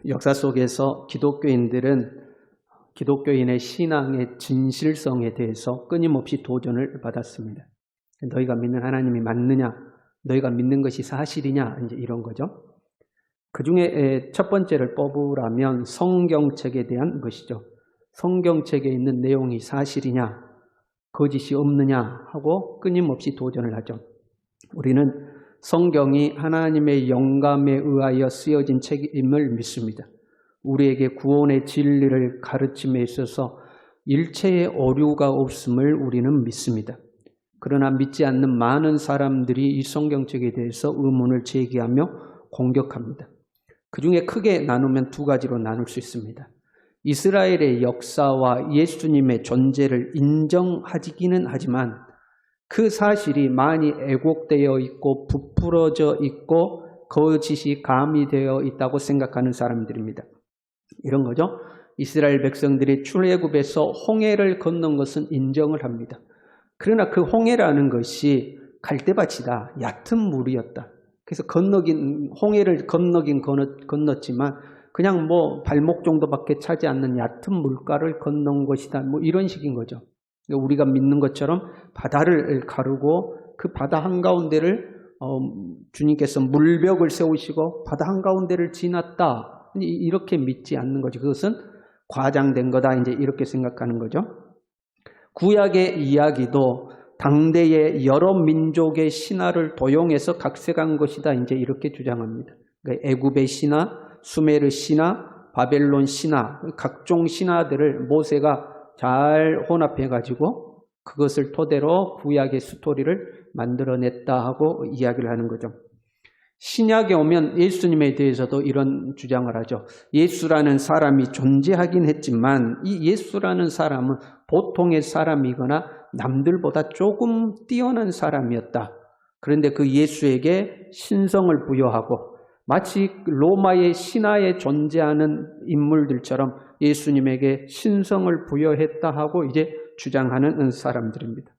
역사 속에서 기독교인의 신앙의 진실성에 대해서 끊임없이 도전을 받았습니다. 너희가 믿는 하나님이 맞느냐? 너희가 믿는 것이 사실이냐? 이제 이런 거죠. 그 중에 첫 번째를 뽑으라면 성경책에 대한 것이죠. 성경책에 있는 내용이 사실이냐? 거짓이 없느냐? 하고 끊임없이 도전을 하죠. 우리는 성경이 하나님의 영감에 의하여 쓰여진 책임을 믿습니다. 우리에게 구원의 진리를 가르침에 있어서 일체의 오류가 없음을 우리는 믿습니다. 그러나 믿지 않는 많은 사람들이 이 성경책에 대해서 의문을 제기하며 공격합니다. 그 중에 크게 나누면 두 가지로 나눌 수 있습니다. 이스라엘의 역사와 예수님의 존재를 인정하기는 하지만 그 사실이 많이 왜곡되어 있고 부풀어져 있고 거짓이 가미되어 있다고 생각하는 사람들입니다. 이런 거죠. 이스라엘 백성들이 출애굽에서 홍해를 건넌 것은 인정을 합니다. 그러나 그 홍해라는 것이 갈대밭이다, 얕은 물이었다. 그래서 홍해를 건넜지만 그냥 발목 정도밖에 차지 않는 얕은 물가를 건넌 것이다. 이런 식인 거죠. 우리가 믿는 것처럼 바다를 가르고 그 바다 한가운데를 주님께서 물벽을 세우시고 바다 한가운데를 지났다. 이렇게 믿지 않는 거죠. 그것은 과장된 거다. 이제 이렇게 생각하는 거죠. 구약의 이야기도 당대의 여러 민족의 신화를 도용해서 각색한 것이다. 이제 이렇게 주장합니다. 그러니까 애굽의 신화, 수메르 신화, 바벨론 신화, 각종 신화들을 모세가 잘 혼합해가지고 그것을 토대로 구약의 스토리를 만들어냈다 하고 이야기를 하는 거죠. 신약에 오면 예수님에 대해서도 이런 주장을 하죠. 예수라는 사람이 존재하긴 했지만 이 예수라는 사람은 보통의 사람이거나 남들보다 조금 뛰어난 사람이었다. 그런데 그 예수에게 신성을 부여하고 마치 로마의 신화에 존재하는 인물들처럼 예수님에게 신성을 부여했다 하고 이제 주장하는 사람들입니다.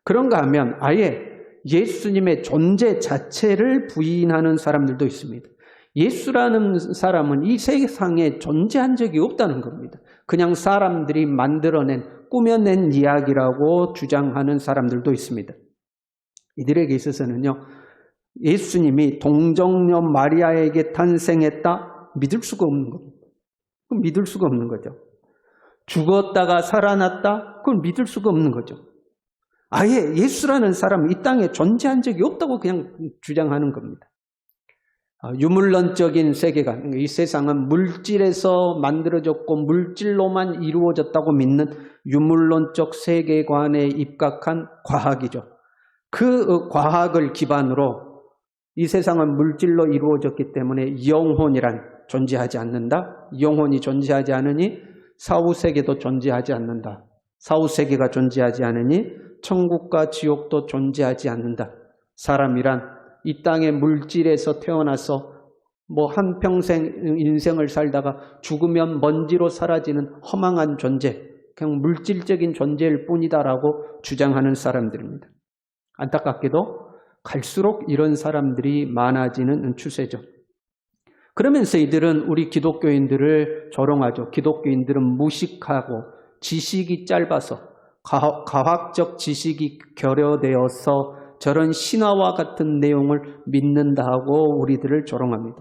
그런가 하면 아예 예수님의 존재 자체를 부인하는 사람들도 있습니다. 예수라는 사람은 이 세상에 존재한 적이 없다는 겁니다. 그냥 사람들이 만들어낸, 꾸며낸 이야기라고 주장하는 사람들도 있습니다. 이들에게 있어서는요, 예수님이 동정녀 마리아에게 탄생했다? 믿을 수가 없는 겁니다. 그건 믿을 수가 없는 거죠. 죽었다가 살아났다? 그건 믿을 수가 없는 거죠. 아예 예수라는 사람은 이 땅에 존재한 적이 없다고 그냥 주장하는 겁니다. 유물론적인 세계관, 이 세상은 물질에서 만들어졌고 물질로만 이루어졌다고 믿는 유물론적 세계관에 입각한 과학이죠. 그 과학을 기반으로 이 세상은 물질로 이루어졌기 때문에 영혼이란 존재하지 않는다. 영혼이 존재하지 않으니 사후세계도 존재하지 않는다. 사후세계가 존재하지 않으니 천국과 지옥도 존재하지 않는다. 사람이란 이 땅의 물질에서 태어나서 한평생 인생을 살다가 죽으면 먼지로 사라지는 허망한 존재, 그냥 물질적인 존재일 뿐이다라고 주장하는 사람들입니다. 안타깝게도 갈수록 이런 사람들이 많아지는 추세죠. 그러면서 이들은 우리 기독교인들을 조롱하죠. 기독교인들은 무식하고 지식이 짧아서 과학적 지식이 결여되어서 저런 신화와 같은 내용을 믿는다 하고 우리들을 조롱합니다.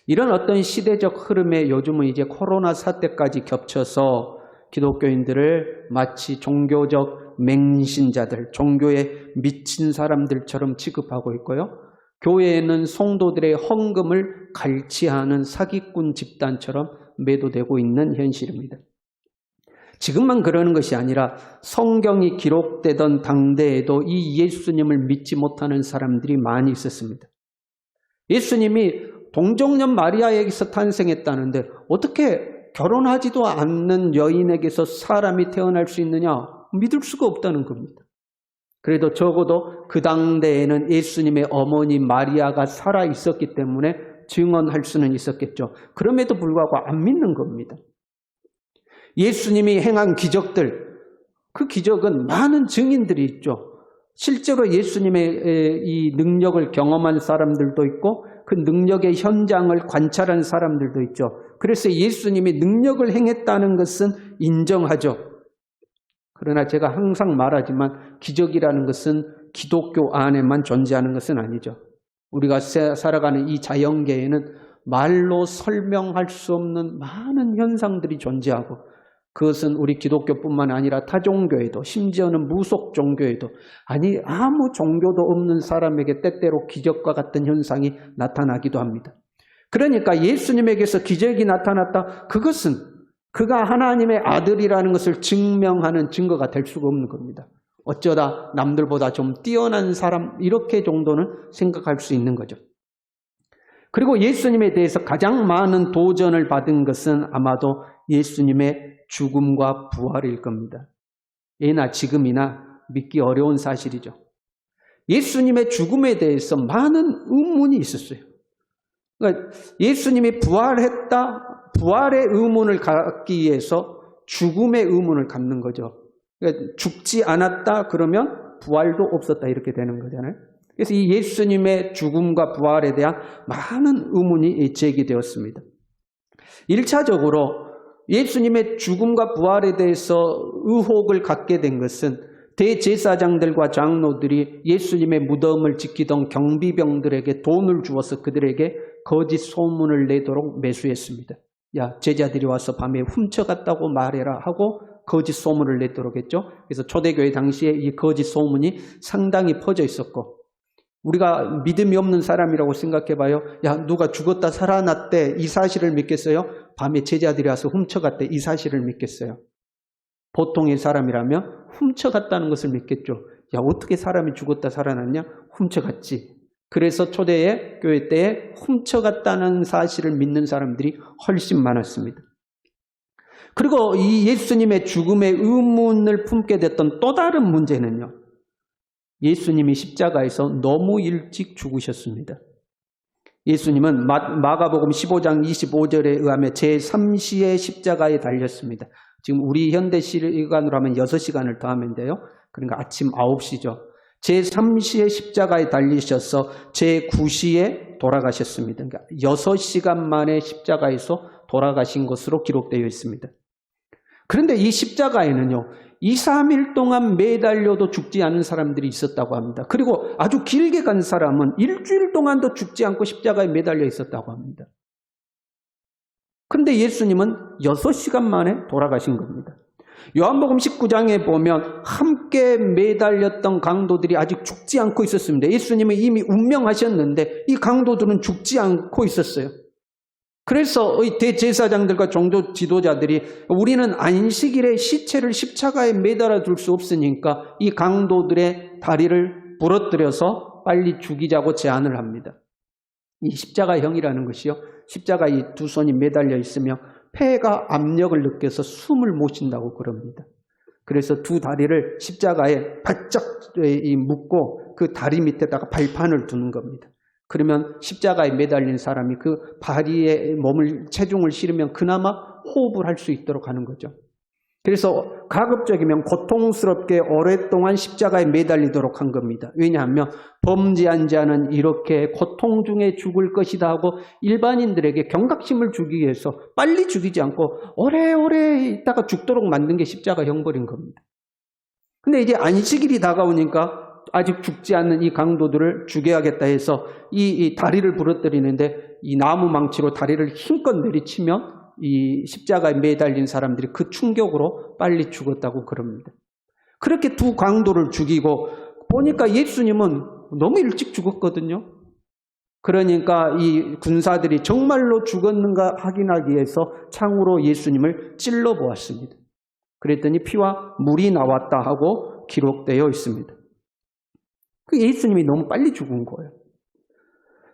이런 어떤 시대적 흐름에 요즘은 이제 코로나 사태까지 겹쳐서 기독교인들을 마치 종교적 맹신자들, 종교에 미친 사람들처럼 취급하고 있고요. 교회에는 성도들의 헌금을 갈취하는 사기꾼 집단처럼 매도되고 있는 현실입니다. 지금만 그러는 것이 아니라 성경이 기록되던 당대에도 이 예수님을 믿지 못하는 사람들이 많이 있었습니다. 예수님이 동정녀 마리아에게서 탄생했다는데 어떻게 결혼하지도 않는 여인에게서 사람이 태어날 수 있느냐? 믿을 수가 없다는 겁니다. 그래도 적어도 그 당대에는 예수님의 어머니 마리아가 살아 있었기 때문에 증언할 수는 있었겠죠. 그럼에도 불구하고 안 믿는 겁니다. 예수님이 행한 기적들, 그 기적은 많은 증인들이 있죠. 실제로 예수님의 이 능력을 경험한 사람들도 있고 그 능력의 현장을 관찰한 사람들도 있죠. 그래서 예수님이 능력을 행했다는 것은 인정하죠. 그러나 제가 항상 말하지만 기적이라는 것은 기독교 안에만 존재하는 것은 아니죠. 우리가 살아가는 이 자연계에는 말로 설명할 수 없는 많은 현상들이 존재하고 그것은 우리 기독교뿐만 아니라 타 종교에도 심지어는 무속 종교에도 아니 아무 종교도 없는 사람에게 때때로 기적과 같은 현상이 나타나기도 합니다. 그러니까 예수님에게서 기적이 나타났다. 그것은 그가 하나님의 아들이라는 것을 증명하는 증거가 될 수가 없는 겁니다. 어쩌다 남들보다 좀 뛰어난 사람 이렇게 정도는 생각할 수 있는 거죠. 그리고 예수님에 대해서 가장 많은 도전을 받은 것은 아마도 예수님의 죽음과 부활일 겁니다. 예나 지금이나 믿기 어려운 사실이죠. 예수님의 죽음에 대해서 많은 의문이 있었어요. 그러니까 예수님이 부활했다, 부활의 의문을 갖기 위해서 죽음의 의문을 갖는 거죠. 그러니까 죽지 않았다 그러면 부활도 없었다 이렇게 되는 거잖아요. 그래서 이 예수님의 죽음과 부활에 대한 많은 의문이 제기되었습니다. 1차적으로 예수님의 죽음과 부활에 대해서 의혹을 갖게 된 것은 대제사장들과 장로들이 예수님의 무덤을 지키던 경비병들에게 돈을 주어서 그들에게 거짓 소문을 내도록 매수했습니다. 야, 제자들이 와서 밤에 훔쳐갔다고 말해라 하고 거짓 소문을 내도록 했죠. 그래서 초대교회 당시에 이 거짓 소문이 상당히 퍼져 있었고 우리가 믿음이 없는 사람이라고 생각해봐요. 야, 누가 죽었다 살아났대 이 사실을 믿겠어요? 밤에 제자들이 와서 훔쳐갔대 이 사실을 믿겠어요? 보통의 사람이라면 훔쳐갔다는 것을 믿겠죠. 야, 어떻게 사람이 죽었다 살아났냐? 훔쳐갔지. 그래서 초대의 교회 때에 훔쳐갔다는 사실을 믿는 사람들이 훨씬 많았습니다. 그리고 이 예수님의 죽음의 의문을 품게 됐던 또 다른 문제는요. 예수님이 십자가에서 너무 일찍 죽으셨습니다. 예수님은 마가복음 15장 25절에 의하면 제3시에 십자가에 달렸습니다. 지금 우리 현대 시간으로 하면 6시간을 더하면 돼요. 그러니까 아침 9시죠. 제3시에 십자가에 달리셔서 제9시에 돌아가셨습니다. 그러니까 6시간 만에 십자가에서 돌아가신 것으로 기록되어 있습니다. 그런데 이 십자가에는요. 2, 3일 동안 매달려도 죽지 않은 사람들이 있었다고 합니다. 그리고 아주 길게 간 사람은 일주일 동안도 죽지 않고 십자가에 매달려 있었다고 합니다. 그런데 예수님은 6시간 만에 돌아가신 겁니다. 요한복음 19장에 보면 함께 매달렸던 강도들이 아직 죽지 않고 있었습니다. 예수님은 이미 운명하셨는데 이 강도들은 죽지 않고 있었어요. 그래서 대제사장들과 종교 지도자들이 우리는 안식일에 시체를 십자가에 매달아 둘 수 없으니까 이 강도들의 다리를 부러뜨려서 빨리 죽이자고 제안을 합니다. 이 십자가형이라는 것이요. 십자가 이 두 손이 매달려 있으며 폐가 압력을 느껴서 숨을 못 쉰다고 그럽니다. 그래서 두 다리를 십자가에 바짝 묶고 그 다리 밑에다가 발판을 두는 겁니다. 그러면 십자가에 매달린 사람이 그 다리에 체중을 실으면 그나마 호흡을 할 수 있도록 하는 거죠. 그래서 가급적이면 고통스럽게 오랫동안 십자가에 매달리도록 한 겁니다. 왜냐하면 범죄한 자는 이렇게 고통 중에 죽을 것이다 하고 일반인들에게 경각심을 주기 위해서 빨리 죽이지 않고 오래오래 있다가 죽도록 만든 게 십자가 형벌인 겁니다. 근데 이제 안식일이 다가오니까 아직 죽지 않는 이 강도들을 죽여야겠다 해서 이 다리를 부러뜨리는데 이 나무 망치로 다리를 힘껏 내리치면 이 십자가에 매달린 사람들이 그 충격으로 빨리 죽었다고 그럽니다. 그렇게 두 강도를 죽이고 보니까 예수님은 너무 일찍 죽었거든요. 그러니까 이 군사들이 정말로 죽었는가 확인하기 위해서 창으로 예수님을 찔러 보았습니다. 그랬더니 피와 물이 나왔다 하고 기록되어 있습니다. 그 예수님이 너무 빨리 죽은 거예요.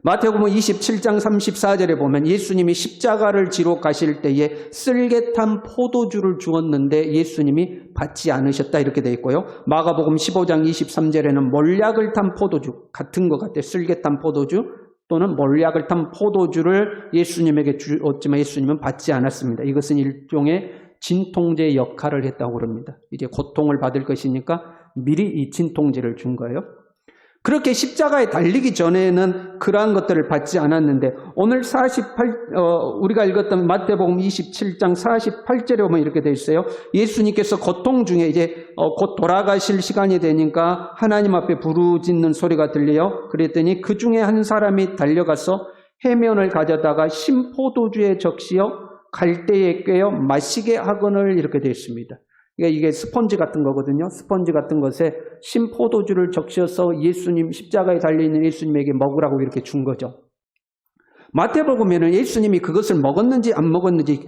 마태복음 27장 34절에 보면 예수님이 십자가를 지러 가실 때에 쓸개탄 포도주를 주었는데 예수님이 받지 않으셨다 이렇게 되어 있고요. 마가복음 15장 23절에는 몰약을 탄 포도주 같은 것 같아요. 쓸개탄 포도주 또는 몰약을 탄 포도주를 예수님에게 주었지만 예수님은 받지 않았습니다. 이것은 일종의 진통제 역할을 했다고 그럽니다. 이제 고통을 받을 것이니까 미리 이 진통제를 준 거예요. 그렇게 십자가에 달리기 전에는 그러한 것들을 받지 않았는데 오늘 우리가 읽었던 마태복음 27장 48절에 보면 이렇게 되어 있어요. 예수님께서 고통 중에 이제 곧 돌아가실 시간이 되니까 하나님 앞에 부르짖는 소리가 들려요. 그랬더니 그 중에 한 사람이 달려가서 해면을 가져다가 신포도주에 적시어 갈대에 꿰어 마시게 하거늘 이렇게 되어 있습니다. 이게 스펀지 같은 거거든요. 스펀지 같은 것에 신포도주를 적셔서 예수님 십자가에 달려있는 예수님에게 먹으라고 이렇게 준 거죠. 마태복음에는 예수님이 그것을 먹었는지 안 먹었는지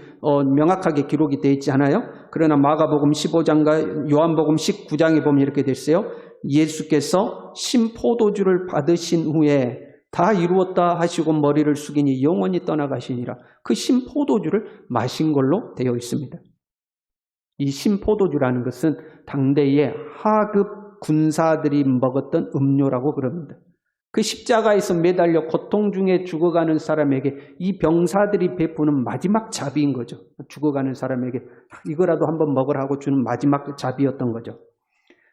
명확하게 기록이 되어 있지 않아요. 그러나 마가복음 15장과 요한복음 19장에 보면 이렇게 됐어요. 예수께서 신포도주를 받으신 후에 다 이루었다 하시고 머리를 숙이니 영원히 떠나가시니라. 그 신포도주를 마신 걸로 되어 있습니다. 이 신포도주라는 것은 당대의 하급 군사들이 먹었던 음료라고 그럽니다. 그 십자가에서 매달려 고통 중에 죽어가는 사람에게 이 병사들이 베푸는 마지막 자비인 거죠. 죽어가는 사람에게 이거라도 한번 먹으라고 주는 마지막 자비였던 거죠.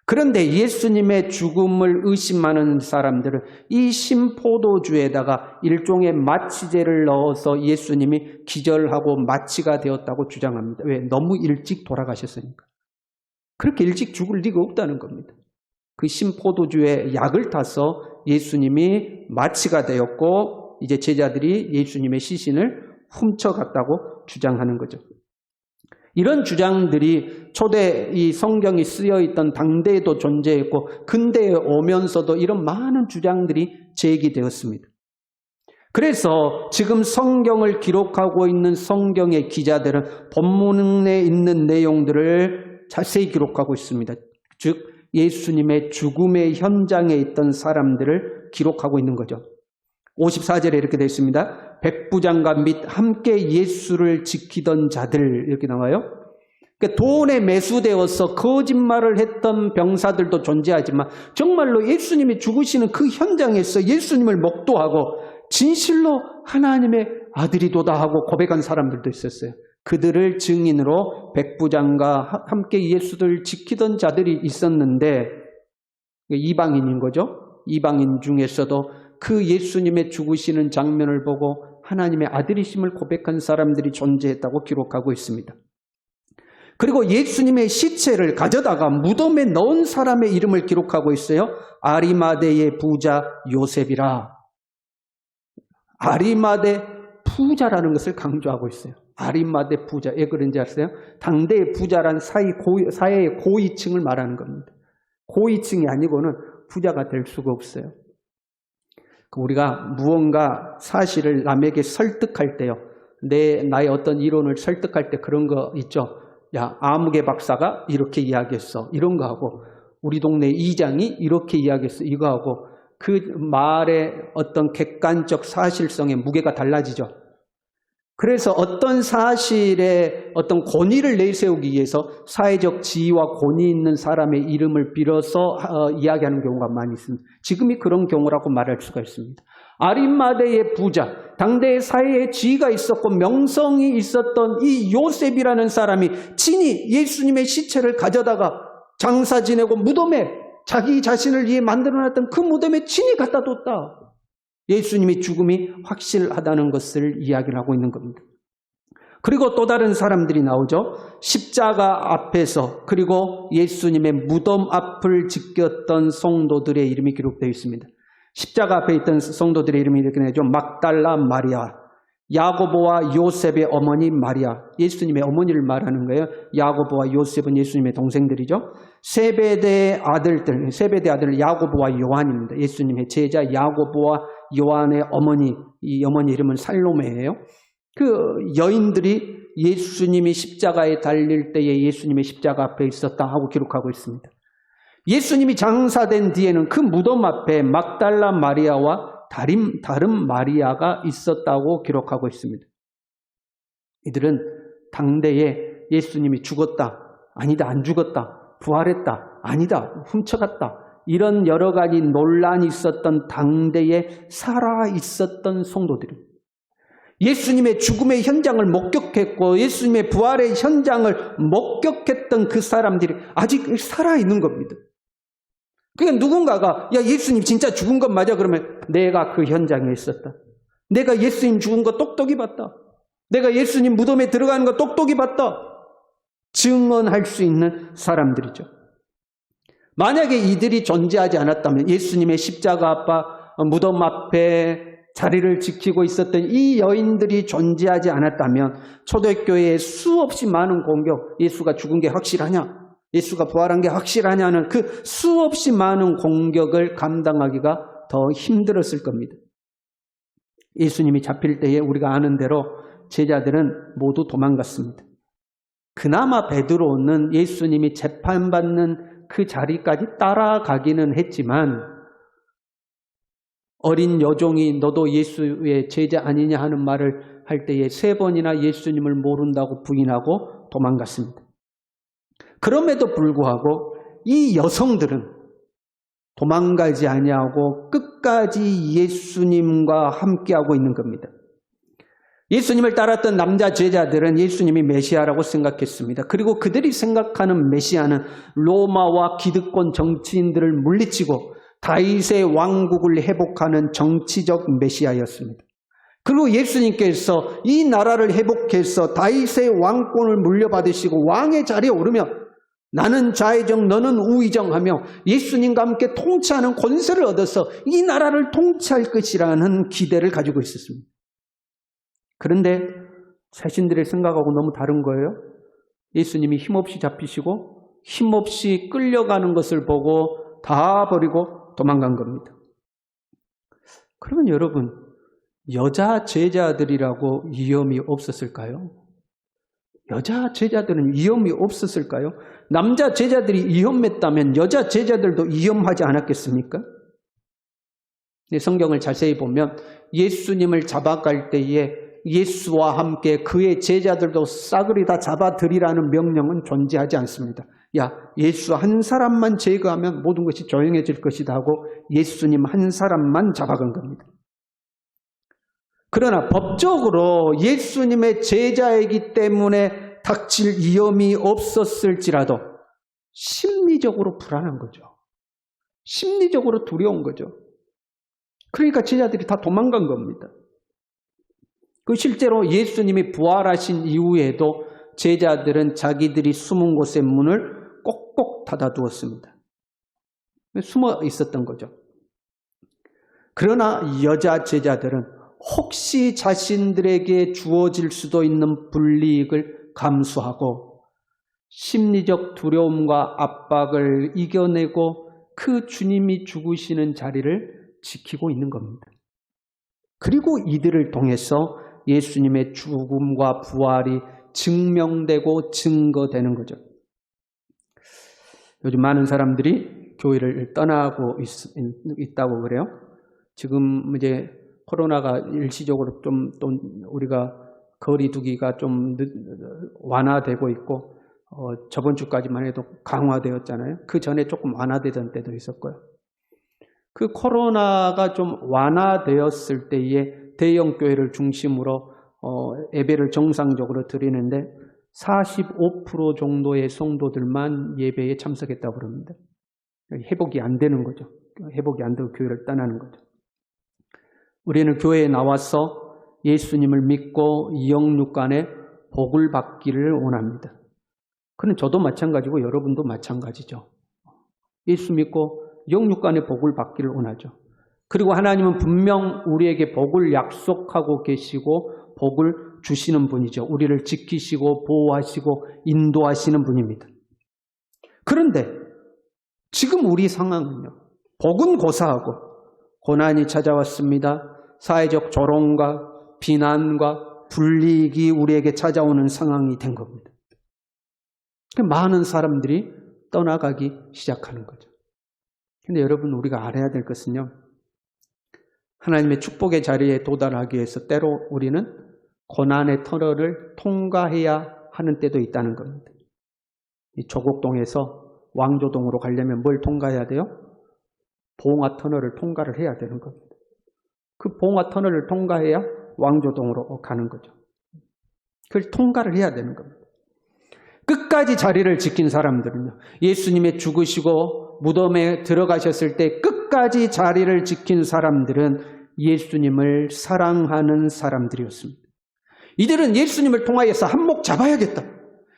그런데 예수님의 죽음을 의심하는 사람들은 이 신포도주에다가 일종의 마취제를 넣어서 예수님이 기절하고 마취가 되었다고 주장합니다. 왜? 너무 일찍 돌아가셨으니까. 그렇게 일찍 죽을 리가 없다는 겁니다. 그 신포도주에 약을 타서 예수님이 마취가 되었고 이제 제자들이 예수님의 시신을 훔쳐갔다고 주장하는 거죠. 이런 주장들이 초대 이 성경이 쓰여있던 당대에도 존재했고 근대에 오면서도 이런 많은 주장들이 제기되었습니다. 그래서 지금 성경을 기록하고 있는 성경의 기자들은 본문에 있는 내용들을 자세히 기록하고 있습니다. 즉 예수님의 죽음의 현장에 있던 사람들을 기록하고 있는 거죠. 54절에 이렇게 되어 있습니다. 백부장과 및 함께 예수를 지키던 자들 이렇게 나와요. 그러니까 돈에 매수되어서 거짓말을 했던 병사들도 존재하지만 정말로 예수님이 죽으시는 그 현장에서 예수님을 목도하고 진실로 하나님의 아들이도다 하고 고백한 사람들도 있었어요. 그들을 증인으로 백부장과 함께 예수를 지키던 자들이 있었는데 이방인인 거죠. 이방인 중에서도 그 예수님의 죽으시는 장면을 보고 하나님의 아들이심을 고백한 사람들이 존재했다고 기록하고 있습니다. 그리고 예수님의 시체를 가져다가 무덤에 넣은 사람의 이름을 기록하고 있어요. 아리마대의 부자 요셉이라. 아리마대 부자라는 것을 강조하고 있어요. 아리마대 부자. 왜 그런지 아세요? 당대의 부자란 사회의 고위층을 말하는 겁니다. 고위층이 아니고는 부자가 될 수가 없어요. 우리가 무언가 사실을 남에게 설득할 때요. 나의 어떤 이론을 설득할 때 그런 거 있죠. 야, 아무개 박사가 이렇게 이야기했어. 이런 거 하고 우리 동네 이장이 이렇게 이야기했어. 이거 하고 그 말의 어떤 객관적 사실성의 무게가 달라지죠. 그래서 어떤 사실에 어떤 권위를 내세우기 위해서 사회적 지위와 권위 있는 사람의 이름을 빌어서 이야기하는 경우가 많이 있습니다. 지금이 그런 경우라고 말할 수가 있습니다. 아리마대의 부자, 당대의 사회에 지위가 있었고 명성이 있었던 이 요셉이라는 사람이 친히 예수님의 시체를 가져다가 장사 지내고 무덤에 자기 자신을 위해 만들어놨던 그 무덤에 친히 갖다 뒀다. 예수님의 죽음이 확실하다는 것을 이야기를 하고 있는 겁니다. 그리고 또 다른 사람들이 나오죠. 십자가 앞에서 그리고 예수님의 무덤 앞을 지켰던 성도들의 이름이 기록되어 있습니다. 십자가 앞에 있던 성도들의 이름이 이렇게 되죠. 막달라 마리아, 야고보와 요셉의 어머니 마리아. 예수님의 어머니를 말하는 거예요. 야고보와 요셉은 예수님의 동생들이죠. 세베대의 아들 야고보와 요한입니다. 예수님의 제자 야고보와 요한의 어머니, 이 어머니 이름은 살로메예요. 그 여인들이 예수님이 십자가에 달릴 때에 예수님의 십자가 앞에 있었다 하고 기록하고 있습니다. 예수님이 장사된 뒤에는 그 무덤 앞에 막달라 마리아와 다른 마리아가 있었다고 기록하고 있습니다. 이들은 당대에 예수님이 죽었다, 아니다, 안 죽었다, 부활했다, 아니다, 훔쳐갔다, 이런 여러 가지 논란이 있었던 당대에 살아있었던 성도들입니다. 예수님의 죽음의 현장을 목격했고 예수님의 부활의 현장을 목격했던 그 사람들이 아직 살아있는 겁니다. 그러니까 누군가가 야 예수님 진짜 죽은 것 맞아? 그러면 내가 그 현장에 있었다. 내가 예수님 죽은 거 똑똑히 봤다. 내가 예수님 무덤에 들어가는 거 똑똑히 봤다. 증언할 수 있는 사람들이죠. 만약에 이들이 존재하지 않았다면 예수님의 십자가 앞 무덤 앞에 자리를 지키고 있었던 이 여인들이 존재하지 않았다면 초대교회에 수없이 많은 공격, 예수가 죽은 게 확실하냐? 예수가 부활한 게 확실하냐는 그 수없이 많은 공격을 감당하기가 더 힘들었을 겁니다. 예수님이 잡힐 때에 우리가 아는 대로 제자들은 모두 도망갔습니다. 그나마 베드로는 예수님이 재판받는 그 자리까지 따라가기는 했지만 어린 여종이 너도 예수의 제자 아니냐 하는 말을 할 때에 3번이나 예수님을 모른다고 부인하고 도망갔습니다. 그럼에도 불구하고 이 여성들은 도망가지 아니하고 끝까지 예수님과 함께하고 있는 겁니다. 예수님을 따랐던 남자 제자들은 예수님이 메시아라고 생각했습니다. 그리고 그들이 생각하는 메시아는 로마와 기득권 정치인들을 물리치고 다윗의 왕국을 회복하는 정치적 메시아였습니다. 그리고 예수님께서 이 나라를 회복해서 다윗의 왕권을 물려받으시고 왕의 자리에 오르며 나는 좌의정 너는 우의정 하며 예수님과 함께 통치하는 권세를 얻어서 이 나라를 통치할 것이라는 기대를 가지고 있었습니다. 그런데 자신들의 생각하고 너무 다른 거예요. 예수님이 힘없이 잡히시고 힘없이 끌려가는 것을 보고 다 버리고 도망간 겁니다. 그러면 여러분, 여자 제자들이라고 위험이 없었을까요? 여자 제자들은 위험이 없었을까요? 남자 제자들이 위험했다면 여자 제자들도 위험하지 않았겠습니까? 성경을 자세히 보면 예수님을 잡아갈 때에 예수와 함께 그의 제자들도 싸그리 다 잡아들이라는 명령은 존재하지 않습니다. 야, 예수 한 사람만 제거하면 모든 것이 조용해질 것이다 하고 예수님 한 사람만 잡아간 겁니다. 그러나 법적으로 예수님의 제자이기 때문에 닥칠 위험이 없었을지라도 심리적으로 불안한 거죠. 심리적으로 두려운 거죠. 그러니까 제자들이 다 도망간 겁니다. 그 실제로 예수님이 부활하신 이후에도 제자들은 자기들이 숨은 곳의 문을 꼭꼭 닫아두었습니다. 숨어 있었던 거죠. 그러나 여자 제자들은 혹시 자신들에게 주어질 수도 있는 불이익을 감수하고 심리적 두려움과 압박을 이겨내고 그 주님이 죽으시는 자리를 지키고 있는 겁니다. 그리고 이들을 통해서 예수님의 죽음과 부활이 증명되고 증거되는 거죠. 요즘 많은 사람들이 교회를 떠나고 있다고 그래요. 지금 이제 코로나가 일시적으로 좀 또 우리가 거리 두기가 좀 완화되고 있고 저번 주까지만 해도 강화되었잖아요. 그 전에 조금 완화되던 때도 있었고요. 그 코로나가 좀 완화되었을 때에 대형 교회를 중심으로 예배를 정상적으로 드리는데 45% 정도의 성도들만 예배에 참석했다고 그럽니다. 회복이 안 되는 거죠. 회복이 안 되고 교회를 떠나는 거죠. 우리는 교회에 나와서 예수님을 믿고 영육간에 복을 받기를 원합니다. 그는 저도 마찬가지고 여러분도 마찬가지죠. 예수 믿고 영육간에 복을 받기를 원하죠. 그리고 하나님은 분명 우리에게 복을 약속하고 계시고 복을 주시는 분이죠. 우리를 지키시고 보호하시고 인도하시는 분입니다. 그런데 지금 우리 상황은요. 복은 고사하고 고난이 찾아왔습니다. 사회적 조롱과 비난과 불이익이 우리에게 찾아오는 상황이 된 겁니다. 많은 사람들이 떠나가기 시작하는 거죠. 그런데 여러분 우리가 알아야 될 것은요. 하나님의 축복의 자리에 도달하기 위해서 때로 우리는 고난의 터널을 통과해야 하는 때도 있다는 겁니다. 이 조곡동에서 왕조동으로 가려면 뭘 통과해야 돼요? 봉화 터널을 통과를 해야 되는 겁니다. 그 봉화 터널을 통과해야 왕조동으로 가는 거죠. 그걸 통과를 해야 되는 겁니다. 끝까지 자리를 지킨 사람들은요. 예수님의 죽으시고 무덤에 들어가셨을 때 끝까지 자리를 지킨 사람들은 예수님을 사랑하는 사람들이었습니다. 이들은 예수님을 통하여서 한몫 잡아야겠다.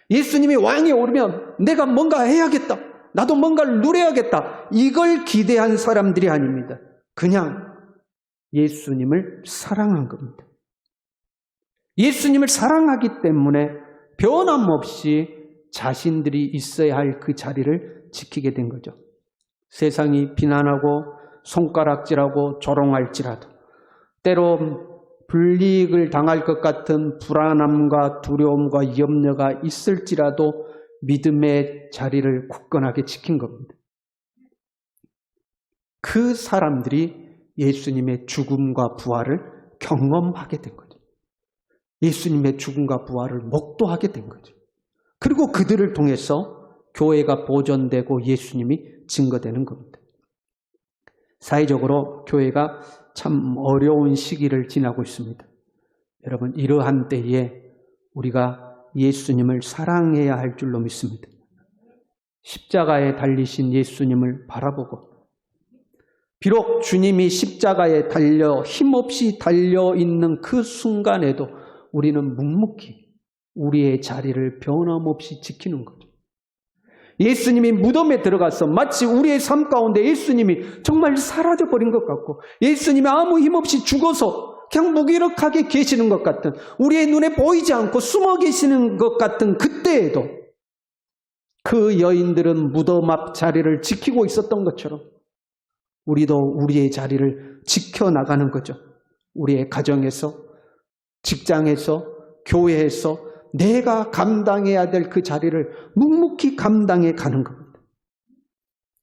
예수님이 왕에 오르면 내가 뭔가 해야겠다. 나도 뭔가를 누려야겠다. 이걸 기대한 사람들이 아닙니다. 그냥 예수님을 사랑한 겁니다. 예수님을 사랑하기 때문에 변함없이 자신들이 있어야 할 그 자리를 지키게 된 거죠. 세상이 비난하고 손가락질하고 조롱할지라도 때로 불이익을 당할 것 같은 불안함과 두려움과 염려가 있을지라도 믿음의 자리를 굳건하게 지킨 겁니다. 그 사람들이 예수님의 죽음과 부활을 경험하게 된 거죠. 예수님의 죽음과 부활을 목도하게 된 거죠. 그리고 그들을 통해서 교회가 보존되고 예수님이 증거되는 겁니다. 사회적으로 교회가 참 어려운 시기를 지나고 있습니다. 여러분, 이러한 때에 우리가 예수님을 사랑해야 할 줄로 믿습니다. 십자가에 달리신 예수님을 바라보고 비록 주님이 십자가에 달려 힘없이 달려있는 그 순간에도 우리는 묵묵히 우리의 자리를 변함없이 지키는 거죠. 예수님이 무덤에 들어가서 마치 우리의 삶 가운데 예수님이 정말 사라져버린 것 같고 예수님이 아무 힘없이 죽어서 그냥 무기력하게 계시는 것 같은 우리의 눈에 보이지 않고 숨어 계시는 것 같은 그때에도 그 여인들은 무덤 앞 자리를 지키고 있었던 것처럼 우리도 우리의 자리를 지켜나가는 거죠. 우리의 가정에서, 직장에서, 교회에서 내가 감당해야 될 그 자리를 묵묵히 감당해 가는 겁니다.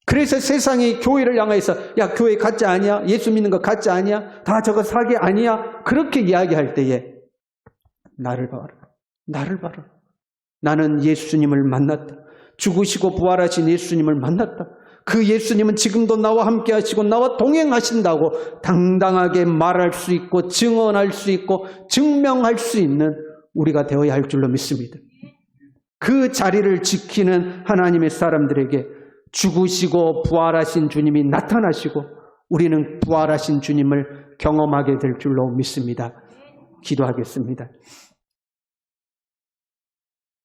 그래서 세상이 교회를 향해서 야, 교회 가짜 아니야? 예수 믿는 거 가짜 아니야? 다 저거 사기 아니야? 그렇게 이야기할 때에 나를 봐라. 나를 봐라. 나는 예수님을 만났다. 죽으시고 부활하신 예수님을 만났다. 그 예수님은 지금도 나와 함께 하시고 나와 동행하신다고 당당하게 말할 수 있고 증언할 수 있고 증명할 수 있는 우리가 되어야 할 줄로 믿습니다. 그 자리를 지키는 하나님의 사람들에게 죽으시고 부활하신 주님이 나타나시고 우리는 부활하신 주님을 경험하게 될 줄로 믿습니다. 기도하겠습니다.